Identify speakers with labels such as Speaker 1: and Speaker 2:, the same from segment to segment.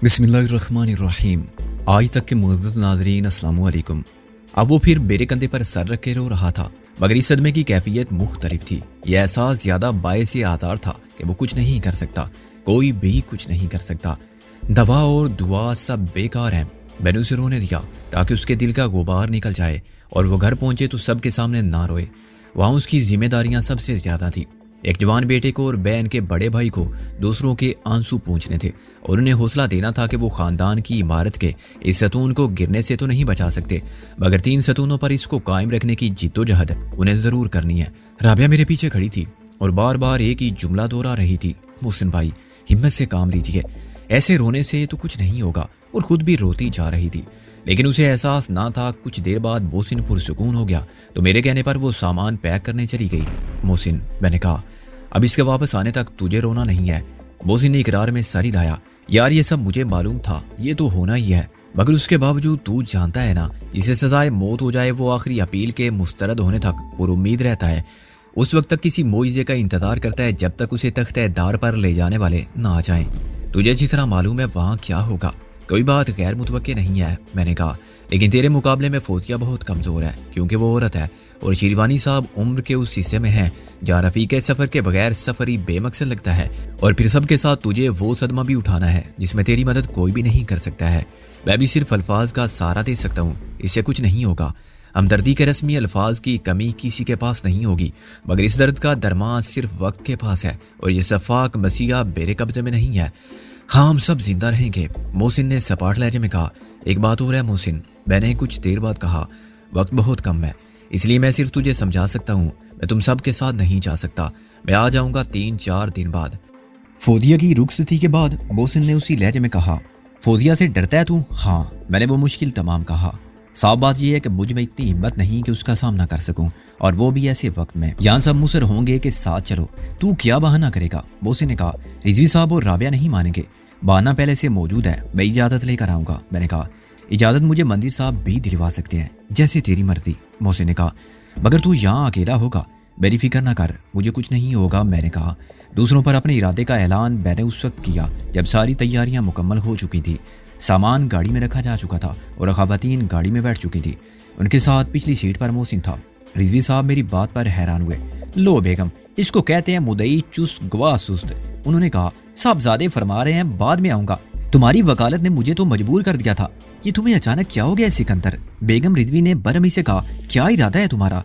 Speaker 1: بسم اللہ الرحمن الرحیم۔ آج تک کے معزز ناظرین السلام علیکم۔ اب وہ پھر میرے کندھے پر سر رکھ کے رو رہا تھا، مگر اس صدمے کی کیفیت مختلف تھی۔ یہ احساس زیادہ باعث آثار تھا کہ وہ کچھ نہیں کر سکتا، کوئی بھی کچھ نہیں کر سکتا۔ دوا اور دعا سب بیکار ہیں۔ میں نے اسے رونے دیا تاکہ اس کے دل کا غبار نکل جائے اور وہ گھر پہنچے تو سب کے سامنے نہ روئے۔ وہاں اس کی ذمہ داریاں سب سے زیادہ تھیں۔ ایک جوان بیٹے کو اور بہن کے بڑے بھائی کو دوسروں کے آنسو پوچھنے تھے اور انہیں حوصلہ دینا تھا کہ وہ خاندان کی عمارت کے اس ستون کو گرنے سے تو نہیں بچا سکتے، مگر 3 ستونوں پر اس کو قائم رکھنے کی جد و جہد انہیں ضرور کرنی ہے۔ رابعہ میرے پیچھے کھڑی تھی اور بار بار ایک ہی جملہ دہرا رہی تھی، محسن بھائی ہمت سے کام لیجیے، ایسے رونے سے تو کچھ نہیں ہوگا، اور خود بھی روتی جا رہی تھی۔ لیکن اسے احساس نہ تھا۔ کچھ دیر بعد محسن پرسکون ہو گیا تو میرے کہنے پر وہ سامان پیک کرنے چلی گئی۔ محسن، میں نے کہا، اب اس کے واپس آنے تک تجھے رونا نہیں ہے۔ محسن نے اقرار میں سر ہلایا۔ یار یہ سب مجھے معلوم تھا، یہ تو ہونا ہی ہے، مگر اس کے باوجود تو جانتا ہے نا، جسے سزائے موت ہو جائے وہ آخری اپیل کے مسترد ہونے تک پر امید رہتا ہے، اس وقت تک کسی معجزے کا انتظار کرتا ہے جب تک اسے تختہ دار پر لے جانے والے نہ آ جائیں۔ تجھے جس طرح معلوم ہے وہاں کیا ہوگا، کوئی بات غیر متوقع نہیں ہے، میں نے کہا، لیکن تیرے مقابلے میں فوزیہ بہت کمزور ہے کیونکہ وہ عورت ہے، اور شیروانی صاحب عمر کے اس حصے میں ہیں جہاں رفیق سفر کے بغیر سفر ہی بے مقصد لگتا ہے، اور پھر سب کے ساتھ تجھے وہ صدمہ بھی اٹھانا ہے جس میں تیری مدد کوئی بھی نہیں کر سکتا ہے۔ میں بھی صرف الفاظ کا سہارا دے سکتا ہوں، اس سے کچھ نہیں ہوگا۔ ہمدردی کے رسمی الفاظ کی کمی کسی کے پاس نہیں ہوگی، مگر اس درد کا درمان صرف وقت کے پاس ہے، اور یہ شفاق مسیحا میرے قبضے میں نہیں ہے۔ ہاں ہم سب زندہ رہیں گے، محسن نے سپاٹ لہجے میں کہا۔ ایک بات اور ہے محسن، میں نے کچھ دیر بعد کہا، وقت بہت کم ہے، اس لیے میں صرف تجھے سمجھا سکتا ہوں، میں تم سب کے ساتھ نہیں جا سکتا، میں آ جاؤں گا 3-4 دن بعد۔ فوزیہ کی رخصتی کے بعد محسن نے اسی لہجے میں کہا، فوزیہ سے ڈرتا ہے تو؟ ہاں، میں نے وہ مشکل تمام کہا۔ صاف بات یہ ہے کہ مجھ میں اتنی ہمت نہیں کہ اس کا سامنا کر سکوں، اور وہ بھی ایسے وقت میں۔ یہاں سب مصر ہوں گے کہ ساتھ چلو، تو کیا بہانہ کرے گا؟ محسن نے کہا، رضوی صاحب اور رابعہ نہیں مانیں گے، بہانہ پہلے سے موجود ہے، میں اجازت لے کر آؤں گا۔ میں نے کہا، اجازت مجھے مندر صاحب بھی دلوا سکتے ہیں، جیسے تیری مرضی۔ محسن نے کہا، مگر تو یہاں اکیلا ہوگا، میری فکر نہ کر، مجھے کچھ نہیں ہوگا۔ میں نے کہا، دوسروں پر اپنے ارادے کا اعلان میں نے اس وقت کیا جب ساری تیاریاں مکمل ہو چکی تھی، سامان گاڑی میں رکھا جا چکا تھا اور خواتین گاڑی میں بیٹھ چکی تھی۔ ان کے ساتھ پچھلی سیٹ پر محسن تھا۔ رضوی صاحب میری بات پر حیران ہوئے۔ لو بیگم، اس کو کہتے ہیں مدعی چست گواہ سست۔ انہوں نے کہا، صاحبزادے فرما رہے ہیں بعد میں آؤں گا، تمہاری وکالت نے مجھے تو مجبور کر دیا تھا۔ یہ تمہیں اچانک کیا ہو گیا سکندر؟ بیگم رضوی نے برہمی سے کہا، کیا ارادہ ہے تمہارا؟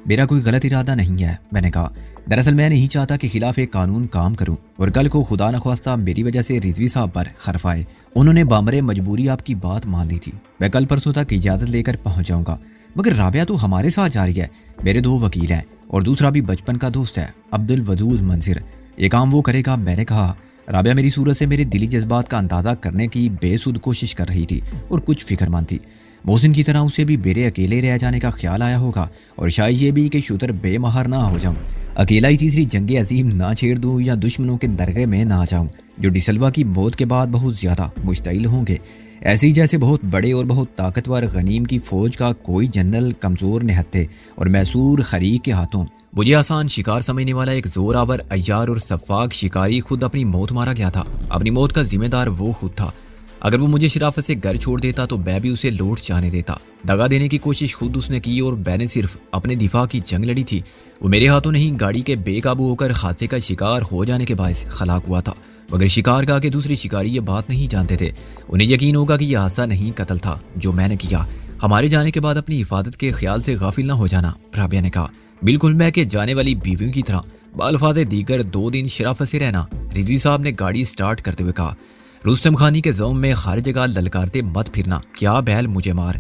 Speaker 1: میرا کوئی غلط ارادہ نہیں ہے، میں نے کہا، دراصل میں نہیں چاہتا کہ خلاف قانون کام کروں اور کل کو خدا نخواستہ میری وجہ سے رضوی صاحب پر حرف آئے۔ انہوں نے بامر مجبوری آپ کی بات مان لی تھی، میں کل پرسوں تک اجازت لے کر پہنچ جاؤں گا، مگر رابعہ تو ہمارے ساتھ جا رہی ہے، میرے 2 وکیل ہیں اور دوسرا بھی بچپن کا دوست ہے، عبدالودود منظر، یہ کام وہ کرے گا۔ میں نے کہا، رابعہ میری صورت سے میرے دلی جذبات کا اندازہ کرنے کی بے سود کوشش کر رہی تھی اور کچھ فکر مند تھی۔ محسن کی طرح اسے بھی میرے اکیلے رہ جانے کا خیال آیا ہوگا، اور شاید یہ بھی کہ شوتر بے مہار نہ ہو جاؤں، اکیلا ہی تیسری جنگ عظیم نہ چھیڑ دوں یا دشمنوں کے درگے میں نہ جاؤں جو ڈسلوا کی موت کے بعد بہت زیادہ مشتعل ہوں گے، ایسے ہی جیسے بہت بڑے اور بہت طاقتور غنیم کی فوج کا کوئی جنرل کمزور نہتے اور میسور خریق کے ہاتھوں۔ مجھے آسان شکار سمجھنے والا ایک زور آور عیار اور شفاق شکاری خود اپنی موت مارا گیا تھا۔ اپنی موت کا ذمہ دار وہ خود تھا۔ اگر وہ مجھے شرافت سے گھر چھوڑ دیتا تو میں بھی اسے لوٹ جانے دیتا۔ دغا دینے کی کوشش خود اس نے کی اور میں نے صرف اپنے دفاع کی جنگ لڑی تھی۔ وہ میرے ہاتھوں نہیں، گاڑی کے بے قابو ہو کر حادثے کا شکار ہو جانے کے باعث ہلاک ہوا تھا، مگر شکار کا کہ دوسری شکاری یہ بات نہیں جانتے تھے۔ انہیں یقین ہوگا کہ یہ حادثہ نہیں قتل تھا جو میں نے کیا۔ ہمارے جانے کے بعد اپنی حفاظت کے خیال سے غافل نہ ہو جانا، رابعہ نے کہا، بالکل میں کہ جانے والی بیویوں کی طرح بالفاظ دیگر 2 دن شرافت سے رہنا۔ رضوی صاحب نے گاڑی سٹارٹ کرتے ہوئے کہا، رستم خانی کے زوم میں ہر جگہ للکارتے مت پھرنا، کیا بیل مجھے مار۔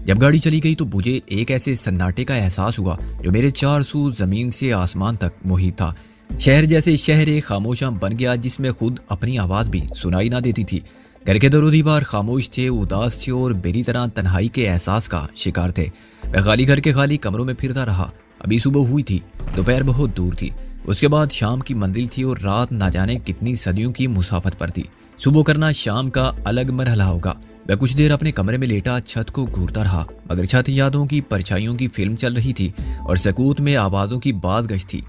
Speaker 1: جب گاڑی چلی گئی تو مجھے ایک ایسے سناٹے کا احساس ہوا جو میرے 4 سو زمین سے آسمان تک محیط تھا۔ شہر جیسے شہر خاموشاں بن گیا جس میں خود اپنی آواز بھی سنائی نہ دیتی تھی۔ گھر کے در و دیوار خاموش تھے، اداس تھے اور میری طرح تنہائی کے احساس کا شکار تھے۔ میں خالی گھر کے خالی کمروں میں پھرتا رہا۔ ابھی صبح ہوئی تھی، دوپہر بہت دور تھی، اس کے بعد شام کی منزل تھی اور رات نہ جانے کتنی صدیوں کی مسافت پر تھی۔ صبح کرنا شام کا الگ مرحلہ ہوگا۔ میں کچھ دیر اپنے کمرے میں لیٹا چھت کو گھورتا رہا، مگر چھت یادوں کی پرچھائیوں کی فلم چل رہی تھی اور سکوت میں آوازوں کی باز گشت تھی۔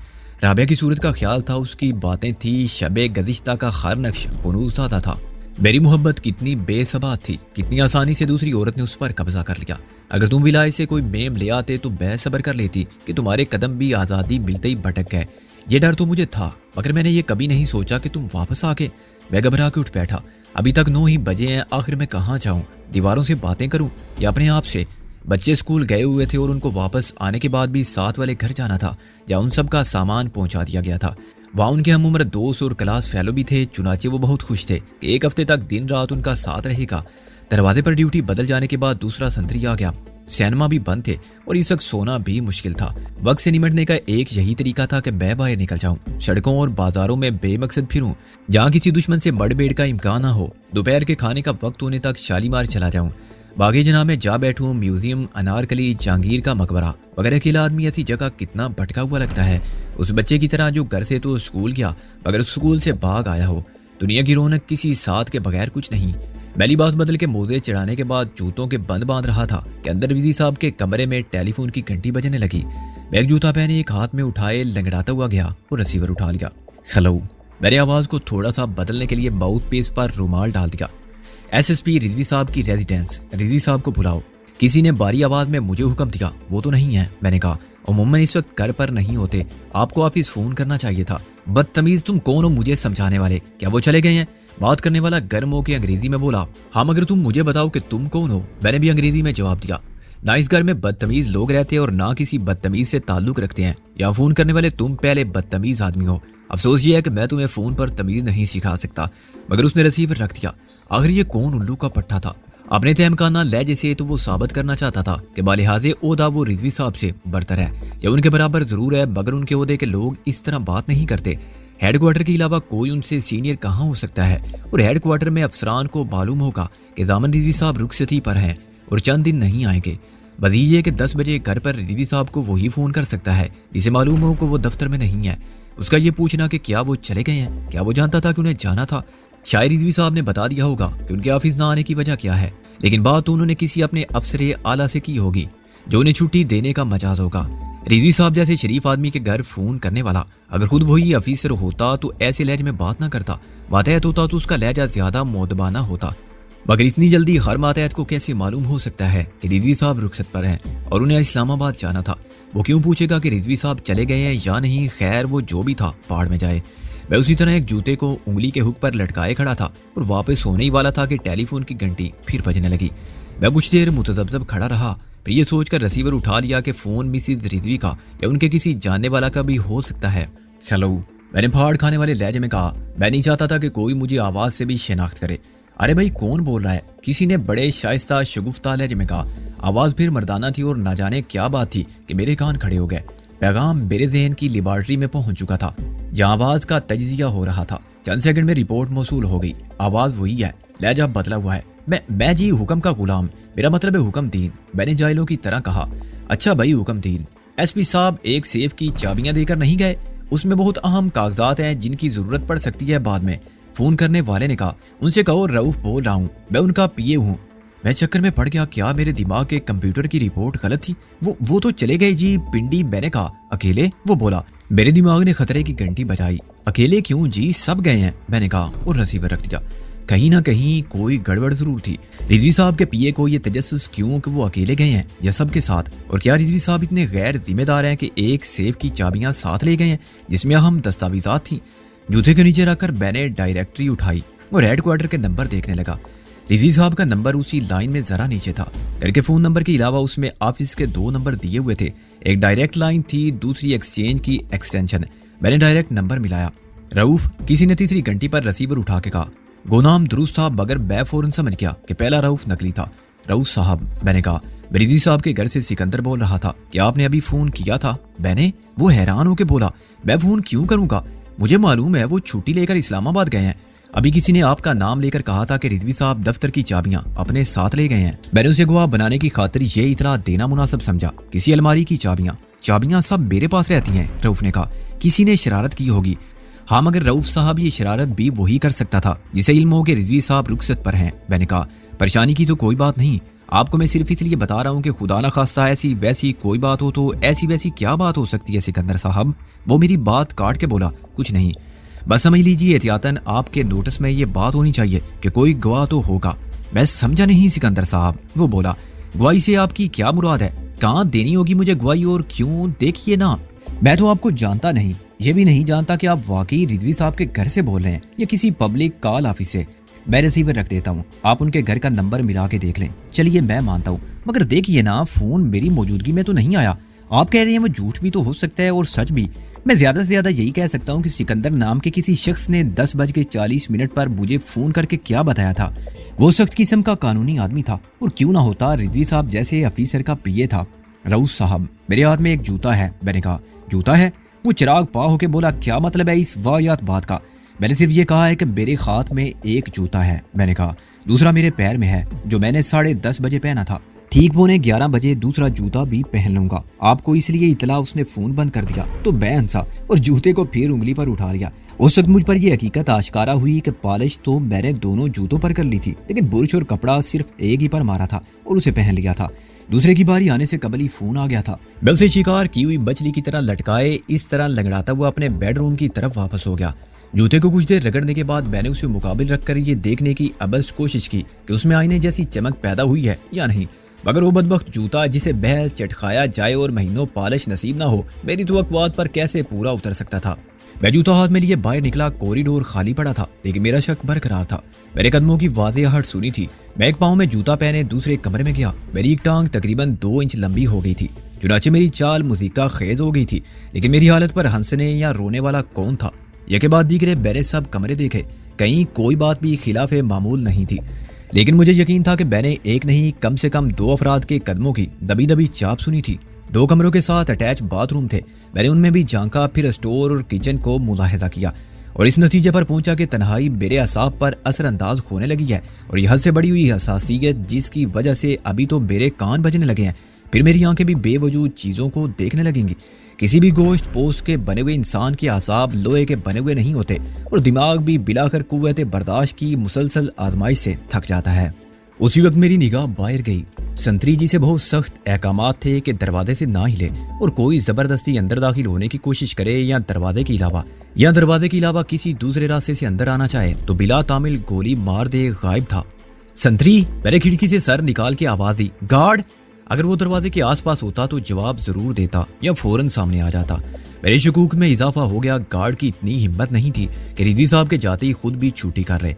Speaker 1: رابعہ کی صورت کا خیال تھا، اس کی باتیں تھی، شب گزشتہ کا ہر نقش بنو سادہ تھا۔ मेरी मोहब्बत कितनी बेसबात थी, कितनी आसानी से दूसरी औरत ने उस पर कब्जा कर लिया। अगर तुम विलायत से कोई मेम ले आते तो बेसब्र कर लेती कि तुम्हारे कदम भी आज़ादी मिलते ही भटक गए। ये डर तो मुझे था, मगर मैंने ये कभी नहीं सोचा कि तुम वापस आके। मैं घबरा के उठ बैठा। अभी तक 9 ही बजे हैं, आखिर मैं कहाँ जाऊँ? दीवारों से बातें करूँ या अपने आप से? बच्चे स्कूल गए हुए थे और उनको वापस आने के बाद भी साथ वाले घर जाना था, जहाँ उन सब का सामान पहुंचा दिया गया था। वहाँ उनके हम उम्र दोस्त और क्लास फेलो भी थे। चुनाचे वो बहुत खुश थे कि एक हफ्ते तक दिन रात उनका साथ रहेगा। दरवाजे पर ड्यूटी बदल जाने के बाद दूसरा संतरी आ गया। सिनेमा भी बंद थे और इस वक्त सोना भी मुश्किल था। वक्त से निमटने का एक यही तरीका था कि मैं बाहर निकल जाऊं, सड़कों और बाजारों में बेमकसद फिरूं, जहाँ किसी दुश्मन से मड़बेड़ का इम्कान ना हो। दोपहर के खाने का वक्त होने तक शालीमार चला जाऊं, बागे जना में जा बैठूं, म्यूजियम, अनारकली, जहांगीर का मकबरा मगर अकेला आदमी ऐसी जगह कितना भटका हुआ लगता है। उस बच्चे की तरह जो घर से तो स्कूल गया मगर स्कूल से भाग आया हो। दुनिया की रौनक किसी साथ के बगैर कुछ नहीं। मैं लिबास बदल के मोजे चढ़ाने के बाद जूतों के बंद बांध रहा था कि अंदर विजी साहब के कमरे में टेलीफोन की घंटी बजने लगी। मैं एक जूता पहने एक हाथ में उठाए लंगड़ाता हुआ गया और रिसीवर उठा लिया। हेलो। मैंने आवाज को थोड़ा सा बदलने के लिए माउथ पीस पर रुमाल डाल दिया। एसएसपी रिजवी साहब की रेजिडेंस, रिजवी साहब को बुलाओ। किसी ने बारी आवाज में मुझे हुक्म दिया। वो तो नहीं है, मैंने कहा। उम्मन इस वक्त घर पर नहीं होते, आपको ऑफिस फोन करना चाहिए था। बदतमीज, तुम कौन हो मुझे समझाने वाले? क्या वो चले गए हैं? बात करने वाला गर्म हो के अंग्रेजी में बोला। हाँ, मगर तुम मुझे बताओ कि तुम कौन हो? मैंने भी अंग्रेजी में जवाब दिया। ना इस घर में बदतमीज लोग रहते हैं और ना किसी बदतमीज से ताल्लुक रखते हैं। या फोन करने वाले तुम पहले बदतमीज आदमी हो। अफसोस ये है कि मैं तुम्हें फोन पर तमीज नहीं सिखा सकता। मगर उसने रिसीवर रख दिया। आखिर ये कौन उल्लू का पट्टा था? अपने तहमकाना लहजे से तो वो साबित करना चाहता था कि बालिहाजे ओहदा वो रिजवी साहब से बरतर है या उनके बराबर जरूर है, मगर उनके ओहदे के लोग इस तरह बात नहीं करते। हेडक्वार्टर के अलावा कोई उनसे सीनियर कहाँ हो सकता है? और हेडक्वार्टर में अफसरान को मालूम होगा कि दामन रिजवी साहब रुखसती पर हैं और चंद दिन नहीं आएंगे। बदी ये कि 10 बजे घर पर रिजवी साहब को वही फोन कर सकता है जिसे मालूम हो कि वो दफ्तर में नहीं है। उसका ये पूछना कि क्या वो चले गए हैं, क्या वो जानता था कि उन्हें जाना था? शायद रिजवी साहब ने बता दिया होगा कि उनके ऑफिस ना आने की वजह क्या है, लेकिन बात तो उन्होंने किसी अपने अफसर आला से की होगी जो उन्हें छुट्टी देने का मजाज होगा। रिजवी साहब जैसे शरीफ आदमी के घर फोन करने वाला अगर खुद वही ऑफिसर होता तो ऐसे लहजे में बात ना करता। मातहत होता तो उसका लहजा ज्यादा मोदबाना होता। मगर इतनी जल्दी हर मातहत को कैसे मालूम हो सकता है कि रिजवी साहब रुखसत पर हैं और उन्हें इस्लामाबाद जाना था? वो क्यों पूछेगा कि रिजवी साहब चले गए हैं या नहीं? खैर, वो जो भी था पहाड़ में जाए। मैं उसी तरह एक जूते को उंगली के हुक पर लटकाए खड़ा था और वापस होने ही वाला था कि टेलीफोन की घंटी फिर बजने लगी। मैं कुछ देर मुतज़ब्ज़ब खड़ा रहा, फिर ये सोचकर रिसीवर उठा लिया कि फोन मिसिज रिजवी का या उनके किसी जानने वाला का भी हो सकता है। हेलो, मैंने फाड़ खाने वाले लहजे में कहा। मैं नहीं चाहता था कि कोई मुझे आवाज से भी शिनाख्त करे। अरे भाई, कौन बोल रहा है? किसी ने बड़े शाइस्ता शगुफ्ता लहजे में कहा। आवाज फिर मर्दाना थी और न जाने क्या बात थी कि मेरे कान खड़े हो गए। पैगाम मेरे जहन की लेबॉर्ट्री में पहुंच चुका था जहां आवाज का तजिया हो रहा था। चंद सेकंड में रिपोर्ट मौसूल हो गई। आवाज वही है, लहजा बदला हुआ है। मैं जी हुक्म का गुलाम, मेरा मतलब है हुक्म दीन। मैंने जाहिलों की तरह कहा। अच्छा भाई, हुक्म दीन। एसपी साहब एक सेफ की चाबियां देकर नहीं गए? उसमें बहुत अहम कागजात हैं जिनकी जरूरत पड़ सकती है बाद में। फोन करने वाले ने कहा। उनसे कहो रऊफ बोल रहा हूँ, मैं उनका पीए हूँ। मैं चक्कर में पड़ गया। क्या मेरे दिमाग के कंप्यूटर की रिपोर्ट गलत थी? वो तो चले गए जी पिंडी। मैंने कहा अकेले? वो बोला। मेरे दिमाग ने खतरे की घंटी बजाई। अकेले क्यों जी, सब गए हैं, मैंने कहा और रिसीवर रख दिया। कहीं ना कहीं कोई गड़बड़ जरूर थी। रिजवी साहब के पीए को ये तजस्सुस क्यों कि वो अकेले गए हैं या सबके साथ? और क्या रिजवी साहब इतने गैर जिम्मेदार हैं कि एक सेफ की चाबियां साथ ले गए हैं जिसमें अहम दस्तावेजात थी? जूते के नीचे रखकर मैंने डायरेक्टरी उठाई और हेडक्वार्टर के नंबर देखने लगा। रिजवी साहब का नंबर उसी लाइन में जरा नीचे था। घर के फोन नंबर के अलावा उसमें ऑफिस के 2 नंबर दिए हुए थे। एक डायरेक्ट लाइन थी, दूसरी एक्सचेंज की एक्सटेंशन। मैंने डायरेक्ट नंबर मिलाया। रऊफ, किसी ने तीसरी घंटी पर रिसीवर उठा के कहा। गोनाम दुरुस्त था, मगर मैं फौरन समझ गया कि पहला रऊफ नकली था। रऊफ साहब, मैंने कहा। रिजवी साहब के घर से सिकंदर बोल रहा था। क्या आपने अभी फोन किया था? मैंने? वो हैरान होकर बोला। मैं फोन क्यों करूंगा? मुझे मालूम है वो छुट्टी लेकर इस्लामाबाद गए हैं। अभी किसी ने आपका नाम लेकर कहा था कि रिजवी साहब दफ्तर की चाबियां अपने साथ ले गए हैं। मैंने उसे गवाह बनाने की खातिर ये इतला देना मुनासिब समझा। किसी अलमारी की चाबियां सब मेरे पास रहती हैं, रऊफ ने कहा। किसी ने शरारत की होगी। हाँ, मगर रऊफ साहब ये शरारत भी वही कर सकता था जिसे इल्म हो कि रिजवी साहब रुखसत पर हैं। मैंने कहा परेशानी की तो कोई बात नहीं, आपको मैं सिर्फ इसलिए बता रहा हूँ कि खुदा ना खास्ता ऐसी वैसी कोई बात हो तो। ऐसी वैसी क्या बात हो सकती है सिकंदर साहब? वो मेरी बात काट के बोला। कुछ नहीं। बस समझ लीजिए एहतियातन आपके नोटिस में ये बात होनी चाहिए कि कोई गवाह तो होगा। मैं समझा नहीं सिकंदर साहब। वो बोला, गवाही से आपकी क्या मुराद है? कहाँ देनी होगी मुझे गवाही और क्यों? देखिए ना, मैं तो आपको जानता नहीं, ये भी नहीं जानता कि आप वाकई रिजवी साहब के घर से बोल रहे हैं या किसी पब्लिक कॉल ऑफिस से। मैं रिसीवर रख देता हूँ, आप उनके घर का नंबर मिला के देख लें। चलिए मैं मानता हूँ, मगर देखिए ना, फोन मेरी मौजूदगी में तो नहीं आया। आप कह रहे हैं वो झूठ भी तो हो सकता है और सच भी। मैं ज्यादा से ज्यादा यही कह सकता हूँ कि सिकंदर नाम के किसी शख्स ने 10:40 पर मुझे फोन करके क्या बताया था। वो सख्त किस्म का कानूनी आदमी था, और क्यों ना होता रिजवी साहब जैसे ऑफिसर का पीए था। रऊफ साहब, मेरे हाथ में एक जूता है। मैंने कहा, जूता है? वो चिराग पा होके बोला, क्या मतलब है इस वाहियात बात का? मैंने सिर्फ ये कहा है कि मेरे हाथ में एक जूता है। मैंने कहा, दूसरा मेरे पैर में है, जो मैंने 10:30 पहना था। ठीक 11:15 दूसरा जूता भी पहन लूंगा। आपको इसलिए इतला उसने फोन बंद कर दिया तो मैं हंसा और जूते को फिर उंगली पर उठा लिया। उस वक्त मुझ पर यह हकीकत आश्कारा हुई कि पॉलिश तो मैंने दोनों जूतों पर कर ली थी, लेकिन बुर्श और कपड़ा सिर्फ एक ही पर मारा था और उसे पहन लिया था। दूसरे की बारी आने से कबल ही फोन आ गया था। मैं उसे शिकार की हुई मछली की तरह लटकाए इस तरह लंगड़ाता हुआ अपने बेडरूम की तरफ वापस हो गया। जूते को कुछ देर रगड़ने के बाद मैंने उसे मुकाबिल रखकर ये देखने की अबस कोशिश की कि उसमें आईने जैसी चमक पैदा हुई है या नहीं, मगर वो बदबख्त जूता जिसे बहल चटखाया जाए और महीनों पॉलिश नसीब ना हो, मेरी तवक्कुआत पर कैसे पूरा उतर सकता था। मैं जूता हाथ में लिए बाहर निकला। कॉरिडोर खाली पड़ा था, लेकिन मेरा शक बरकरार था। मेरे कदमों की वाज़ेहट सुनी थी। मैं एक पाँव में जूता पहने दूसरे कमरे में गया। मेरी एक टांग तकरीबन 2 इंच लंबी हो गई थी। चुनाचे मेरी चाल मुज़ीका खेज हो गई थी, लेकिन मेरी हालत पर हंसने या रोने वाला कौन था? यके बाद दीगरे बैरे सब कमरे देखे, कहीं कोई बात भी खिलाफे मामूल नहीं थी, लेकिन मुझे यकीन था कि मैंने एक नहीं कम से कम 2 अफराद के कदमों की दबी दबी चाप सुनी थी। 2 कमरों के साथ अटैच बाथरूम थे। मैंने उनमें भी झांका, फिर स्टोर और किचन को मुलाहिजा किया और इस नतीजे पर पहुंचा कि तन्हाई मेरे असाब पर असरअंदाज होने लगी है, और यह हद से बड़ी हुई हसासियत जिसकी वजह से अभी तो मेरे कान बजने लगे हैं, फिर मेरी आंखें भी बेवजूद चीज़ों को देखने लगेंगी। किसी भी गोश्त पोस्ट के बने हुए इंसान के आसाब लोहे के बने हुए नहीं होते, और दिमाग भी बिलाकर कुव्वत बर्दाश्त की मुसलसल आजमाइश से थक जाता है। उसी वक्त मेरी निगाह बाहर गई। संतरी जी से बहुत सख्त अहकामात थे कि दरवाजे से ना हिले और कोई जबरदस्ती अंदर दाखिल होने की कोशिश करे या दरवाजे के अलावा किसी दूसरे रास्ते से अंदर आना चाहे तो बिला तामिल गोली मार दे गायब था। संतरी, मैंने खिड़की से सर निकाल के आवाज दी, गार्ड। अगर वो दरवाजे के आसपास होता तो जवाब जरूर देता या फौरन सामने आ जाता। मेरे शकूक में इजाफा हो गया। गार्ड की इतनी हिम्मत नहीं थी कि रिजवी साहब के जाते ही खुद भी छुट्टी कर रहे।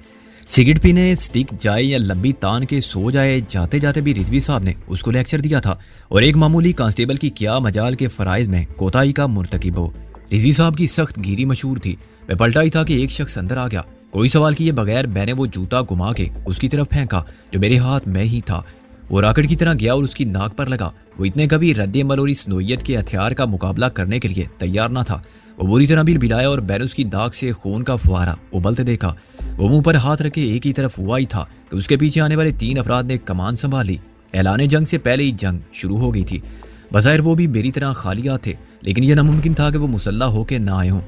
Speaker 1: सिगरेट पीने स्टिक जाए या लंबी तान के सो जाए, जाते जाते भी रिजवी साहब ने उसको लेक्चर दिया था, और एक मामूली कांस्टेबल की क्या मजाल के फराइज में कोताही का मुर्तकिब हो। रिजवी साहब की सख्त गिरी मशहूर थी। मैं पलटा ही था कि एक शख्स अंदर आ गया। कोई सवाल किए बगैर मैंने वो जूता घुमा के उसकी तरफ फेंका जो मेरे हाथ में ही था। वो राकेट की तरह गया और उसकी नाक पर लगा। वो इतने कभी रद्द-ए-अमल और इस नोयत के हथियार का मुकाबला करने के लिए तैयार ना था। वो बुरी तरह बिलबिलाया और मैंने उसकी नाक से खून का फुहारा उबलते देखा। वो मुंह पर हाथ रखे एक ही तरफ हुआ ही था कि उसके पीछे आने वाले 3 अफराद ने कमान संभाली। ऐलान जंग से पहले ही जंग शुरू हो गई थी। बज़ाहिर वो भी मेरी तरह खालिया थे, लेकिन यह नामुमकिन था कि वो मुसल्ला होकर ना आए हों।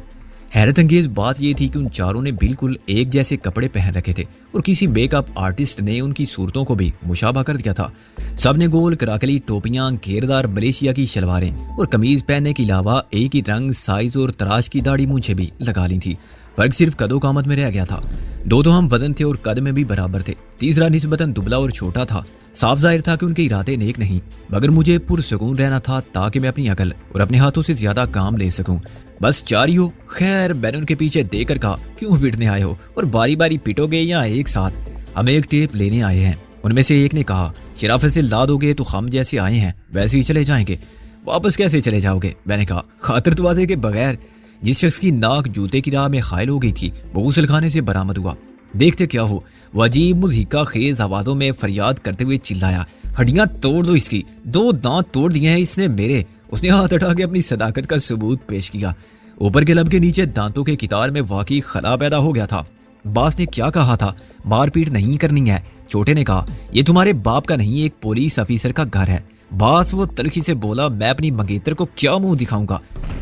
Speaker 1: हैरत अंगेज बात यह थी कि उन चारों ने बिल्कुल एक जैसे कपड़े पहन रखे थे और किसी मेकअप आर्टिस्ट ने उनकी सूरतों को भी मुशाबा कर दिया था। सब ने गोल कराकली टोपियां, घेरदार मलेशिया की शलवारें और कमीज पहनने के अलावा एक ही रंग, साइज और तराश की दाढ़ी मूंछें भी लगा ली थी। फर्क सिर्फ कदो कामत में रह गया था। 2 तो हम वजन थे और कद में भी बराबर थे। तीसरा निस्बतन दुबला और छोटा था। साफ जाहिर था कि उनके इरादे नेक नहीं, मगर मुझे पुरसुकून रहना था ताकि मैं अपनी अकल और अपने हाथों से ज्यादा काम ले सकूं। बस 4 ही हो। खैर, मैंने उनके पीछे देकर कहा, क्यों पिटने आए हो और बारी बारी पिटोगे या एक साथ? हम एक टेप लेने आए हैं। उनमें से एक ने कहा, शराफत से ला दोगे तो हम जैसे आए हैं वैसे ही चले जाएंगे। वापस कैसे चले जाओगे? मैंने कहा, खातिर तवाज़े के बगैर। जिस शख्स की नाक जूते की राह में खायल हो गई थी वो गुसलखाने से बरामद हुआ। देखते क्या हो, वो अजीब मुज़हिका खेज आवाज़ों में फरियाद करते हुए चिल्लाया, हड्डियां तोड़ दो इसकी, 2 दांत तोड़ दिए हैं इसने मेरे। उसने हाथ उठा के अपनी सदाकत का सबूत पेश किया। ऊपर के लब के नीचे दांतों के कितार में वाकई खला पैदा हो गया था। बास ने क्या कहा था? मारपीट नहीं करनी है। छोटे ने कहा, ये तुम्हारे बाप का नहीं, एक पुलिस ऑफिसर का घर है। बास वो तलखी से बोला, मैं अपनी मंगेतर को क्या मुंह दिखाऊंगा?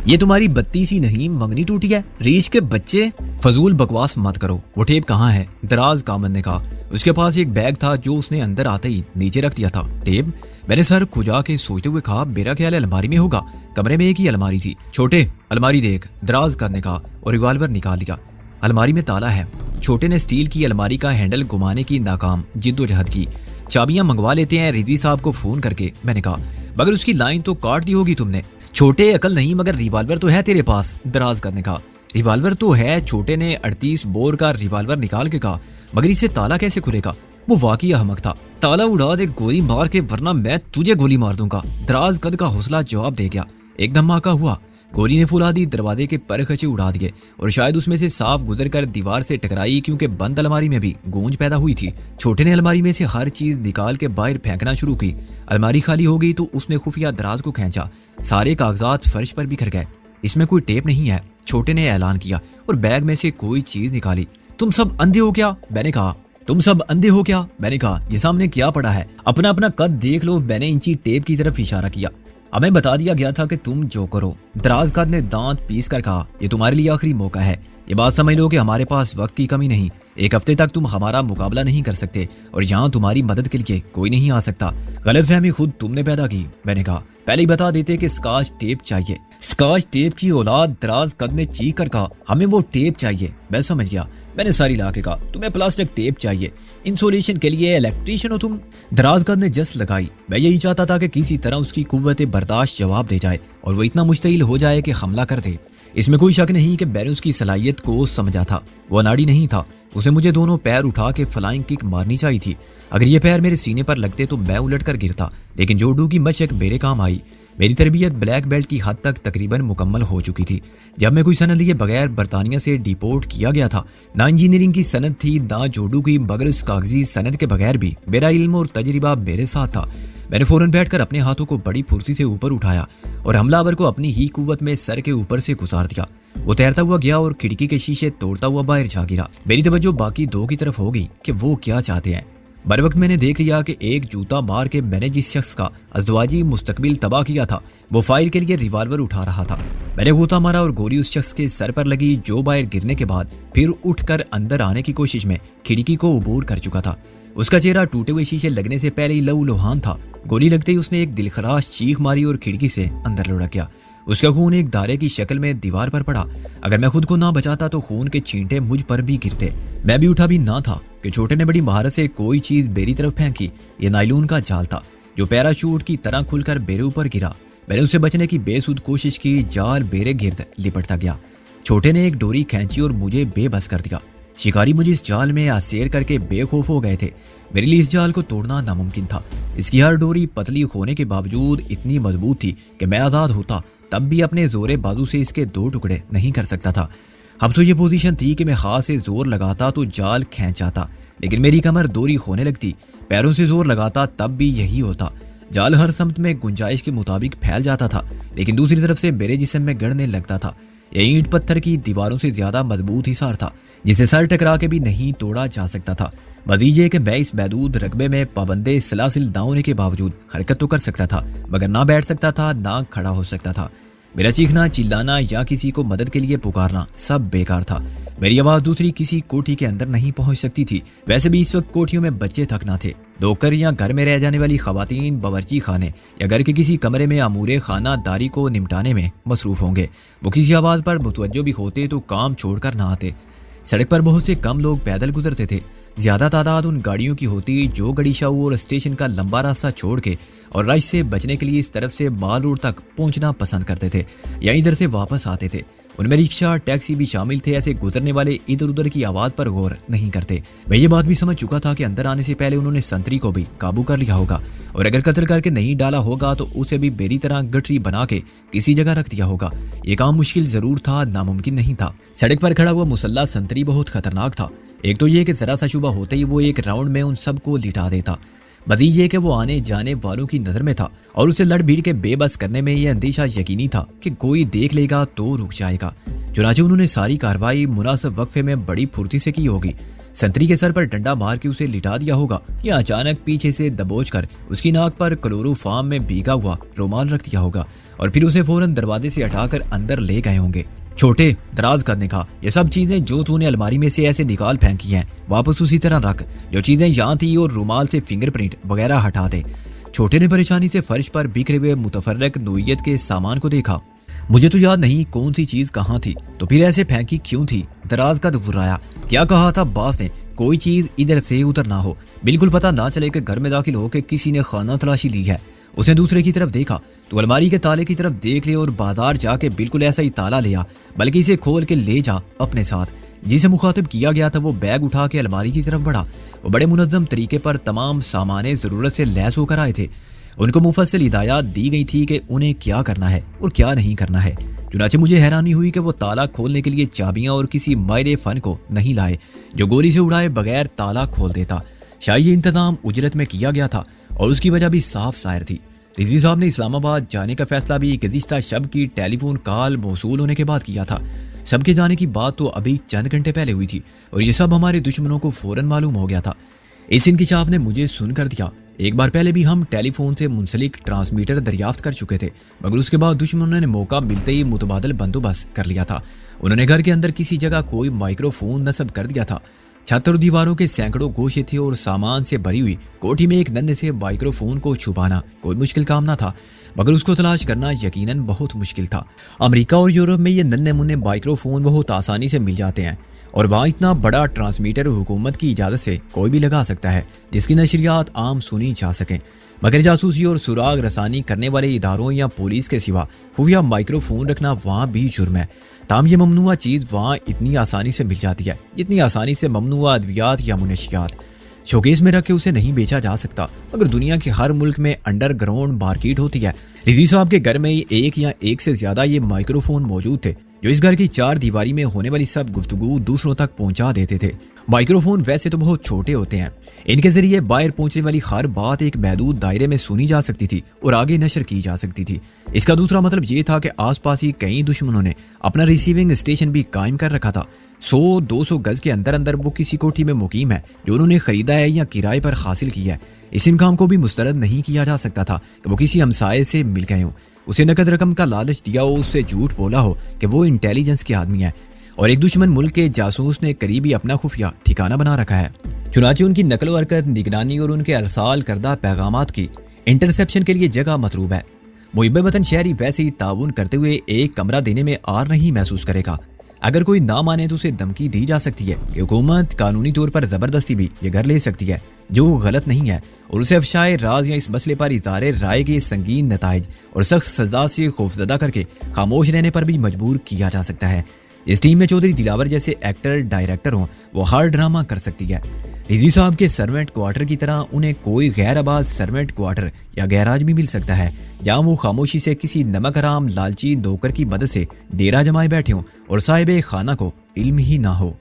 Speaker 1: ये तुम्हारी बत्ती सी नहीं मंगनी टूटी है, रीछ के बच्चे। फजूल बकवास मत करो। वो टेप कहाँ है? दराज कामन ने कहा। उसके पास एक बैग था जो उसने अंदर आते ही नीचे रख दिया था। टेप? मैंने सर खुजा के सोचते हुए कहा, मेरा ख्याल है अलमारी में होगा। कमरे में एक ही अलमारी थी। छोटे, अलमारी देख, दराज करने का, और रिवॉल्वर निकाल लिया। अलमारी में ताला है। छोटे ने स्टील की अलमारी का हैंडल घुमाने की नाकाम जिद्दोजहद की। चाबियां मंगवा लेते हैं रिजवी साहब को फोन करके, मैंने कहा। मगर उसकी लाइन तो काट दी होगी तुमने। छोटे, अकल नहीं मगर रिवाल्वर तो है तेरे पास, दराज करने का। रिवाल्वर तो है, छोटे ने 38 बोर का रिवाल्वर निकाल के कहा, मगर इससे ताला कैसे खुलेगा? वो वाकई अहमक था। ताला उड़ा दे गोली मार के, वरना मैं तुझे गोली मार दूंगा, दराज कद का हौसला जवाब दे गया। एक धमाका हुआ, गोली ने फुला दी, दरवाजे के परखचे उड़ा दिए और शायद उसमें से साफ गुजरकर दीवार से टकराई, क्योंकि बंद अलमारी में भी गूंज पैदा हुई थी। छोटे ने अलमारी में से हर चीज निकाल के बाहर फेंकना शुरू की। अलमारी खाली हो गई तो उसने खुफिया दराज को खींचा। सारे कागजात फर्श पर बिखर गए। इसमें कोई टेप नहीं है, छोटे ने ऐलान किया और बैग में से कोई चीज निकाली। तुम सब अंधे हो क्या? मैंने कहा। तुम सब अंधे हो क्या? मैंने कहा। ये सामने क्या पड़ा है? अपना अपना कद देख लो, मैंने इंची टेप की तरफ इशारा किया। हमें बता दिया गया था कि तुम जो करो। दराज कद ने दांत पीस कर कहा, ये तुम्हारे लिए आखिरी मौका है। ये बात समझ लो कि हमारे पास वक्त की कमी नहीं। एक हफ्ते तक तुम हमारा मुकाबला नहीं कर सकते और यहाँ तुम्हारी मदद के लिए कोई नहीं आ सकता। गलतफहमी खुद तुमने पैदा की, मैंने कहा। पहले ही बता देते कि स्कॉच टेप चाहिए। स्कॉच टेप की औलाद, दराज कद ने चीख कर कहा, हमें वो टेप चाहिए। मैं समझ गया। मैंने सारी ला के कहा, तुम्हें प्लास्टिक टेप चाहिए इंसुलेशन के लिए। इलेक्ट्रीशियन हो तुम? दराज कद ने जस लगाई। मैं यही चाहता था कि किसी तरह उसकी कुव्वत बर्दाश्त जवाब दे जाए और वो इतना मुश्तइल हो जाए कि हमला कर दे। इसमें कोई शक नहीं कि मैंने उसकी सलाहियत को समझा था। वो अनाड़ी नहीं था। उसे मुझे दोनों पैर उठा के फ्लाइंग किक मारनी चाहिए थी। अगर ये पैर मेरे सीने पर लगते तो मैं उलट कर गिरता, लेकिन जोडू की मशक मेरे काम आई। मेरी तरबियत ब्लैक बेल्ट की हद तक तकरीबन मुकम्मल हो चुकी थी। जब मैं कोई सनद लिए बगैर बरतानिया से डिपोर्ट किया गया था, ना इंजीनियरिंग की सनद थी ना जोडू की, मगर उस कागजी सनद के बगैर भी मेरा इल्म और तजर्बा मेरे साथ था। मैंने फौरन बैठकर अपने हाथों को बड़ी फुर्ती से ऊपर उठाया और हमलावर को अपनी ही कुव्वत में सर के ऊपर से गुजार दिया। वो तैरता हुआ गया और खिड़की के शीशे तोड़ता हुआ बाहर जा गिरा। मेरी तवज्जो बाकी दो की तरफ हो गई कि वो क्या चाहते हैं। बर वक्त मैंने देख लिया कि एक जूता मार के मैंने जिस शख्स का अज़दवाजी मुस्तकबिल तबाह किया था, वो फायर के लिए रिवाल्वर उठा रहा था। मैंने गोता मारा और गोली उस शख्स के सर पर लगी, जो बाहर गिरने के बाद फिर उठकर अंदर आने की कोशिश में खिड़की को उबूर कर चुका था। उसका चेहरा टूटे हुए शीशे लगने से पहले ही लहूलुहान था। गोली लगते ही उसने एक दिलखराश चीख मारी और खिड़की से अंदर लुढ़क गया। उसका खून एक दारे की शक्ल में दीवार पर पड़ा। अगर मैं खुद को ना बचाता तो खून के छींटे मुझ पर भी गिरते। मैं भी उठा भी ना था कि छोटे ने बड़ी महारत से कोई चीज मेरी तरफ फेंकी। ये नायलून का जाल था जो पैराशूट की तरह खुलकर मेरे ऊपर गिरा। मैंने उससे बचने की बेसुध कोशिश की। जाल मेरे गिर्द लिपटता गया। छोटे ने एक डोरी खींची और मुझे बेबस कर दिया। शिकारी मुझे इस जाल में आसेर करके बेखौफ हो गए थे। मेरे लिए इस जाल को तोड़ना नामुमकिन था। इसकी हर डोरी पतली होने के बावजूद इतनी मजबूत थी कि मैं आज़ाद होता तब भी अपने जोरे बाजू से इसके दो टुकड़े नहीं कर सकता था। अब तो ये पोजीशन थी कि मैं खास से जोर लगाता तो जाल खींच जाता, लेकिन मेरी कमर दोरी होने लगती। पैरों से जोर लगाता तब भी यही होता। जाल हर समत में गुंजाइश के मुताबिक फैल जाता था, लेकिन दूसरी तरफ से मेरे जिस्म में गड़ने लगता था। ये ईंट पत्थर की दीवारों से ज्यादा मजबूत हिसार था, जिसे सर टकरा के भी नहीं तोड़ा जा सकता था। मजीद ये कि मैं इस महदूद रकबे में पाबंदे सलासिल ना होने के बावजूद हरकत तो कर सकता था, मगर ना बैठ सकता था ना खड़ा हो सकता था। मेरा चीखना, चिल्लाना या किसी को मदद के लिए पुकारना सब बेकार था। मेरी आवाज दूसरी किसी कोठी के अंदर नहीं पहुंच सकती थी। वैसे भी इस वक्त कोठियों में बच्चे तक ना थे। नौकर या घर में रह जाने वाली खवातीन बावर्ची खाने या घर के किसी कमरे में अमूरे खाना दारी को निपटाने में मसरूफ होंगे। वो किसी आवाज पर मुतवज्जो भी होते तो काम छोड़कर ना आते। सड़क पर बहुत से कम लोग पैदल गुजरते थे। ज्यादा तादाद उन गाड़ियों की होती जो गड़ीशाऊ और स्टेशन का लंबा रास्ता छोड़ के और रश से बचने के लिए इस तरफ से माल रोड तक पहुंचना पसंद करते थे या इधर से वापस आते थे। उनमें रिक्शा टैक्सी भी शामिल थे। ऐसे गुजरने वाले इधर उधर की आवाज पर गौर नहीं करते। मैं ये बात भी समझ चुका था कि अंदर आने से पहले उन्होंने संतरी को भी काबू कर लिया होगा और अगर कत्ल करके नहीं डाला होगा तो उसे भी मेरी तरह गठरी बना के किसी जगह रख दिया होगा। ये काम मुश्किल जरूर था, नामुमकिन नहीं था। सड़क पर खड़ा हुआ मुसल्ला संतरी बहुत खतरनाक था। एक तो ये कि जरा सा शुबा होते ही वो एक राउंड में उन सबको लिटा देता। मजीद ये कि वो आने जाने वालों की नजर में था और उसे लड़ भीड़ के बेबस करने में यह अंदेशा यकीनी था कि कोई देख लेगा तो रुक जाएगा। चुनांचे उन्होंने सारी कार्रवाई मुनासिब वक्फे में बड़ी फुर्ती से की होगी। संतरी के सर पर डंडा मार के उसे लिटा दिया होगा या अचानक पीछे से दबोच कर उसकी नाक पर क्लोरोफॉर्म में भीगा हुआ रुमाल रख दिया होगा और फिर उसे फौरन दरवाजे से हटाकर अंदर ले गए होंगे। छोटे, दराज करने का, ये सब चीजें जो तूने अलमारी में से ऐसे निकाल फेंकी हैं वापस उसी तरह रख जो चीजें यहाँ थी और रुमाल से फिंगरप्रिंट वगैरह हटा दे। छोटे ने परेशानी से फर्श पर बिखरे हुए मुतफर्रक नोयत के सामान को देखा। मुझे तो याद नहीं कौन सी चीज कहाँ थी, तो फिर ऐसे फेंकी क्यों थी, दराज का घुराया। क्या कहा था बास ने, कोई चीज इधर से उधर ना हो, बिल्कुल पता ना चले कि घर में दाखिल होकर किसी ने खाना तलाशी ली है। उसने दूसरे की तरफ देखा तो अलमारी के ताले की तरफ देख लिया और बाजार जाके बिल्कुल ऐसा ही ताला लिया, बल्कि इसे खोल के ले जा अपने साथ। जिसे मुखातिब किया गया था वो बैग उठा के अलमारी की तरफ बढ़ा। वो बड़े मुनज़्ज़म तरीके पर तमाम सामाने ज़रूरत से लैस होकर आए थे। उनको मुफस्सिल हिदायत दी गई थी कि उन्हें क्या करना है और क्या नहीं करना है। चुनाचे मुझे हैरानी हुई कि वो ताला खोलने के लिए चाबियां और किसी माहिर फन को नहीं लाए जो गोली से उड़ाए बगैर ताला खोल देता। शायद ये इंतजाम उजरत में किया गया था और उसकी वजह भी साफ सायर थी। रिजवी साहब ने इस्लामाबाद जाने का फैसला भी गुज़िश्ता शब की टेलीफोन कॉल मौसूल होने के बाद किया था। सबके जाने की बात तो अभी चंद घंटे पहले हुई थी और ये सब हमारे दुश्मनों को फौरन मालूम हो गया था। इस इंकिशाफ ने मुझे सुन कर दिया। एक बार पहले भी हम टेलीफोन से मुंसलिक ट्रांसमीटर दरियाफ्त कर चुके थे, मगर उसके बाद दुश्मनों ने मौका मिलते ही मुतबादल बंदोबस्त कर लिया था। उन्होंने घर के अंदर किसी जगह कोई माइक्रोफोन नस्ब कर दिया था। छत और दीवारों के सैकड़ों गोशे थे और सामान से भरी हुई कोठी में एक नन्हे से माइक्रोफोन को छुपाना कोई मुश्किल काम ना था, मगर उसको तलाश करना यकीनन बहुत मुश्किल था। अमेरिका और यूरोप में ये नन्हे मुन्ने माइक्रोफोन बहुत आसानी से मिल जाते हैं और वहाँ इतना बड़ा ट्रांसमीटर हुकूमत की इजाज़त से कोई भी लगा सकता है जिसकी नशरियात आम सुनी जा सकें। मगर जासूसी और सुराग रसानी करने वाले इदारों या पुलिस के सिवा खुफिया माइक्रोफोन रखना वहाँ भी जुर्म है। ताम ये ममनुआ चीज़ वहाँ इतनी आसानी से मिल जाती है जितनी आसानी से ममनुआ अद्वियात या मुनशियात। शोकेस में रख के उसे नहीं बेचा जा सकता, मगर दुनिया के हर मुल्क में अंडरग्राउंड मार्केट होती है। रिजवी साहब के घर में एक या एक से ज्यादा ये माइक्रोफोन मौजूद थे जो इस घर की चार दीवारी में होने वाली सब गुफ्तगू दूसरों तक पहुंचा देते थे। माइक्रोफोन वैसे तो बहुत छोटे होते हैं, इनके जरिए बाहर पहुंचने वाली हर बात एक महदूद दायरे में सुनी जा सकती थी और आगे नशर की जा सकती थी। इसका दूसरा मतलब ये था कि आसपास ही कई दुश्मनों ने अपना रिसीविंग स्टेशन भी कायम कर रखा था। 100-200 गज के अंदर अंदर वो किसी कोठी में मुकीम है जो उन्होंने खरीदा है या किराए पर हासिल किया है। इस इम्कान को भी मुस्तरद नहीं किया जा सकता था कि वो किसी हमसाये से मिल गए हों, उसे नकद रकम का लालच दिया हो, उससे झूठ बोला हो कि वो इंटेलिजेंस के आदमी है और एक दुश्मन मुल्क के जासूस ने करीबी अपना खुफिया ठिकाना बना रखा है। चुनांचे उनकी नकल व हरकत, निगरानी और उनके अरसाल करदा पैगामात की इंटरसेप्शन के लिए जगह मतलूब है। मुहिब वतन शहरी वैसे ही ताउन करते हुए एक कमरा देने में आर नहीं महसूस करेगा। अगर कोई ना माने तो उसे धमकी दी जा सकती है कि हुकूमत कानूनी तौर पर जबरदस्ती भी ये घर ले सकती है, जो गलत नहीं है, और उसे अफशाए राज या इस मसले पर इज़ारे राय के संगीन नताइज और सख्त सजा से खौफजदा करके खामोश रहने पर भी मजबूर किया जा सकता है। इस टीम में चौधरी दिलावर जैसे एक्टर डायरेक्टर हों, वो हर ड्रामा कर सकती है। रिजवी साहब के सर्वेंट क्वार्टर की तरह उन्हें कोई गैर आबाद सर्वेंट क्वार्टर या गैराज भी मिल सकता है जहां वो खामोशी से किसी नमक हराम लालची नौकर की मदद से डेरा जमाए बैठे हों और साहिब खाना को इल्म ही ना हो।